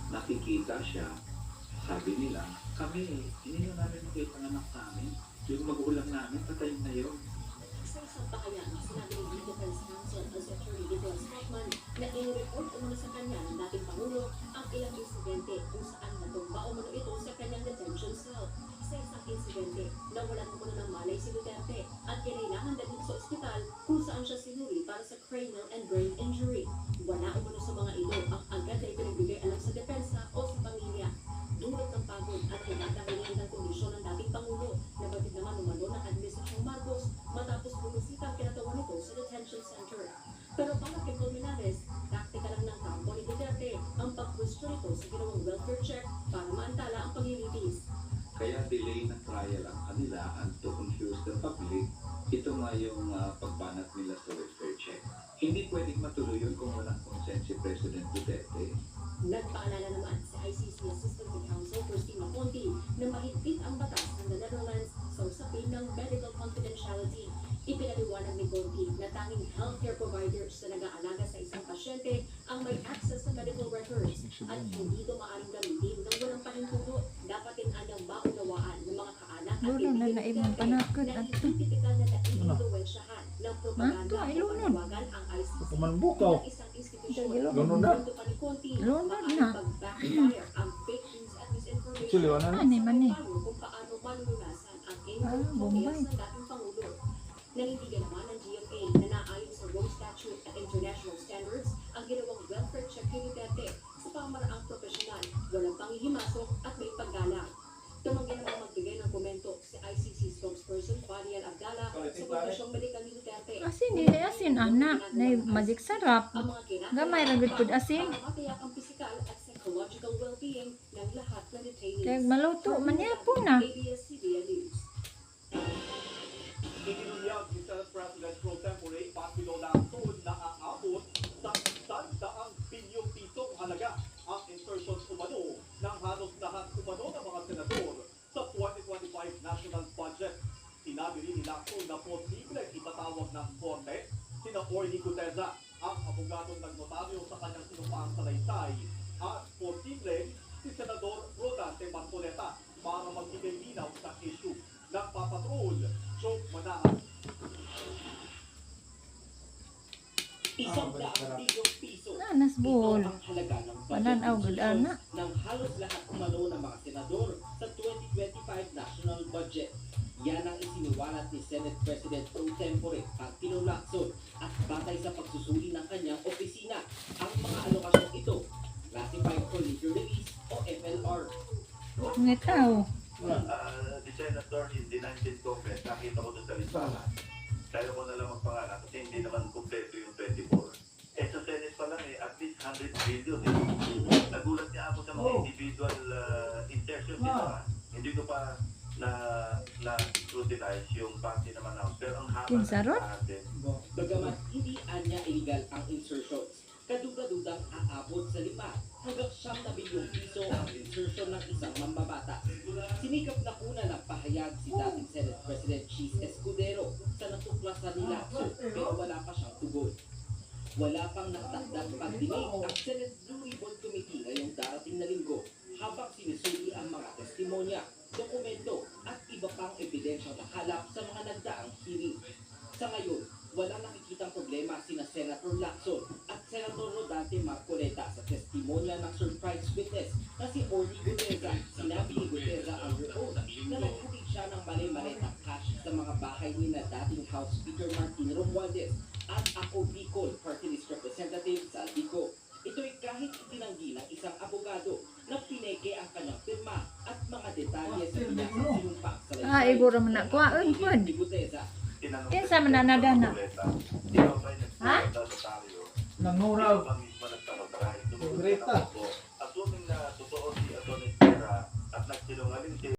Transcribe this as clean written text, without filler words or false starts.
nakikita siya, sabi nila, kami, hindi na namin makita ng anak namin. Yung magulang namin, patayin na yun. Sa isang pakayaan, sinabi ni Defense Counsel as Attorney Nicholas Hoffman na in-report umano sa kanya ng dating Pangulo ang ilang insidente kung saan natumba umano ito sa kanyang detention cell. Sa isang insidente, nawalan umano ng malay si Duterte at kinailangan dalhin sa ospital kung saan siya sinuri para sa cranial and brain injury. Wala umano sa mga ito ang agad na ipinagbigay alam sa depensa o sa pamilya. Dulot ng pagod at kinakailangan ng kondisyon ng dating Pangulo na batid naman umano ng Administrasyong Marcos matapos bumisita ang kinatawan nito sa detention center. Pero para kay Colmenares, taktika lang ng kampo ni Duterte ang pag-question nito sa ginawang welfare check para maantala ang paglilitis. Kaya delay ng trial ang kanila and to confuse the public, ito nga yung pagbanat nila sa welfare check. Hindi pwedeng matuloy yun kung walang consent si President Duterte. Nagpaalala naman sa ICC Assistant to Counsel Cristina Ponti na mahigpit ang batas ng the Netherlands sa usapin ng medical confidentiality. Ipinaliwanag ni Ponti na tanging healthcare providers na nag-aalaga sa isang pasyente ang may access sa medical records at hindi ito maaaring gamitin ng walang pahintulot. Dapat din anyang maunawaan ng mga kaanak at naimong panakot na at hindi tipikal na naiimpluwensyahan ng propaganda ay, o lunod. panawagan ang ICC Kumanbukaw. ng isang institusyon. Lunod na. Punto pa ni Conti, Lunod maaaring na. pag-backfire ang fake news at misinformation Actually, wala na. Ani, mani. kung paano malulunasan ang influence Bombay. ng dating Pangulo. Nanindigan naman ng GMA na naayon sa Rome Statute at international standards ang ginawang welfare check kay Duterte sa pamaraang profesional, walang panghihimasok at may paggalang. Tumanggi naman magbigay ng komento si ICC spokesperson Fariel Abdala sa kondisyong medical ni Duterte. Asin, di asin, anak. Na magic sarap. Ang mga kinakailangan Gamay ragod pud asin. para matiyak ang physical at psychological well-being ng lahat ng detainees. Kaya maluto, manyapo na. ABS-CBN News. Inilunyag ni Senate President Pro Tempore Patulo Lacson na aabot sa 100 bilyong pisong halaga ang insertions umano ng halos lahat umano ng mga senador sa 2025 national budget. Sinabi rin ni Lacson na posible ipatawag ng korte sina Orly Guteza, ang abogadong nagnotaryo sa kanyang sinumpaang salaysay, at posible si Senador Rodante Marcoleta para magbigay linaw sa issue. Nagpapatrol, Joe Manahan. Isang daang bilyong piso. Nanas bol. Ito ang halaga ng Pananaw, good ana. ng halos lahat umano ng mga senador sa 2025 national budget. Yan ang isiniwalat ni Senate President Pro Tempore Patulo Lacson at batay sa pagsusuri ng kanyang opisina. Ang mga alokasyong ito, classified for legal release o FLR. Ngitaw. The senator in the 19th Congress, nakita ko doon sa listahan. Kaya ko na lang magpangalan kasi hindi naman kumpleto yung 24. Eh sa Senate pa lang at least 100 billion Nagulat niya ako sa mga individual insertions nila. Hindi ko pa na-scrutinize yung party naman out. Pero ang haba Kinsarot? natin. Bagamat hindi anya illegal ang insertions, kaduda-dudang aabot sa 5 hanggang 7 bilyong piso ang insertion ng isang mambabatas. Sinikap na kuna ng pahayag si dating Senate President Chis Escudero sa natuklasan ni Lacson pero wala pa siyang tugon. Wala pang nakatakdang pagdinig ang Senate Blue Ribbon Committee ngayong darating na linggo habang sinusuli ang mga testimonya, dokumento at iba pang ebidensyang nakalap sa mga nagdaang hearing. Sa ngayon, walang nakikitang problema sina Senator Lacson at Senator Rodante Marcoleta sa testimonya ng surprise witness na si Orly Guteza. Sinabi ni Guteza ang oath na naghukit siya ng mali-maletang cash sa mga bahay ni na dating House Speaker Martin Romualdez at ako Bicol Party List Representative Saldico. Ito'y kahit itinanggi ng isang abogado na pineke ang kanyang pirma at mga detalye sa pinasang sinumpang sa Ah, iguro man na kuwaon pod. ni Guteza. Kinsa man nanadana? Ha? Nanguraw. Ikaw ba mismo nagtanong, Greta. ako